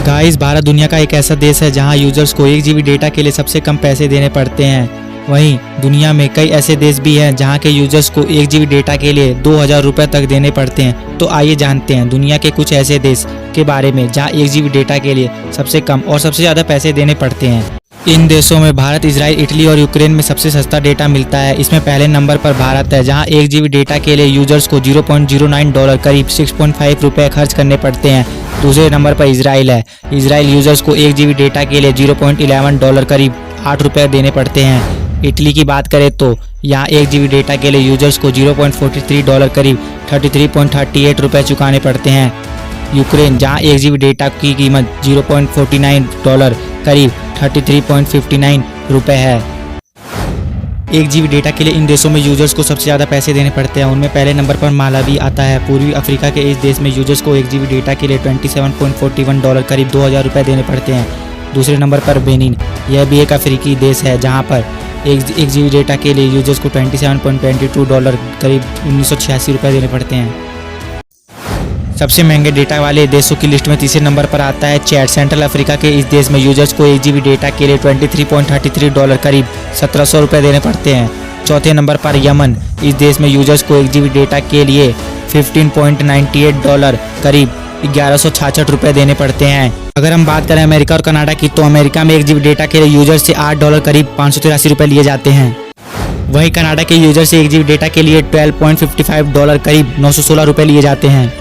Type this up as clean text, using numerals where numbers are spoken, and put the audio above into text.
Guys, Bharat दुनिया का एक ऐसा देश है जहां यूजर्स को 1 GB डेटा के लिए सबसे कम पैसे देने पड़ते हैं। वहीं दुनिया में कई ऐसे देश भी हैं जहां के यूजर्स को 1 GB डेटा के लिए 2000 रुपये तक देने पड़ते हैं। तो आइए जानते हैं दुनिया के कुछ ऐसे देश के बारे में जहां 1 GB डेटा के लिए सबसे कम और सबसे ज़्यादा पैसे देने पड़ते हैं। इन देशों में भारत, इजराइल, इटली और यूक्रेन में सबसे सस्ता डेटा मिलता है। इसमें पहले नंबर पर भारत है जहां 1 GB डेटा के लिए यूजर्स को $0.09 करीब 6.5 रुपये खर्च करने पड़ते हैं। दूसरे नंबर पर इजराइल है। इजराइल यूजर्स को 1 GB डेटा के लिए $0.11 करीब 8 रुपये देने पड़ते हैं। इटली की बात करें तो यहाँ 1 GB डेटा के लिए यूजर्स को $0.43 करीब 33.38 रुपये चुकाने पड़ते हैं। यूक्रेन जहाँ 1 GB डेटा की कीमत $0.49 करीब 33.59 रुपये है। 1 GB डेटा के लिए इन देशों में यूजर्स को सबसे ज़्यादा पैसे देने पड़ते हैं। उनमें पहले नंबर पर मालावी आता है। पूर्वी अफ्रीका के इस देश में यूजर्स को 1 GB डेटा के लिए $27.41 करीब 2000 रुपये देने पड़ते हैं। दूसरे नंबर पर बेनिन, यह भी एक अफ्रीकी देश है जहां पर 1 GB डेटा के लिए यूजर्स को $27.22 करीब 1986 रुपये देने पड़ते हैं। सबसे महंगे डेटा वाले देशों की लिस्ट में तीसरे नंबर पर आता है चैड। सेंट्रल अफ्रीका के इस देश में यूजर्स को 1 GB डेटा के लिए $23.33 करीब 1700 रुपये देने पड़ते हैं। चौथे नंबर पर यमन, इस देश में यूजर्स को 1 GB डेटा के लिए $15.98 करीब 1166 रुपये देने पड़ते हैं। अगर हम बात करें अमेरिका और कनाडा की, तो अमेरिका में 1 GB डेटा के लिए यूजर से $8 करीब 583 रुपये लिए जाते हैं। वहीं कनाडा के यूजर से 1 GB डेटा के लिए $12.55 करीब 916 रुपये लिए जाते हैं।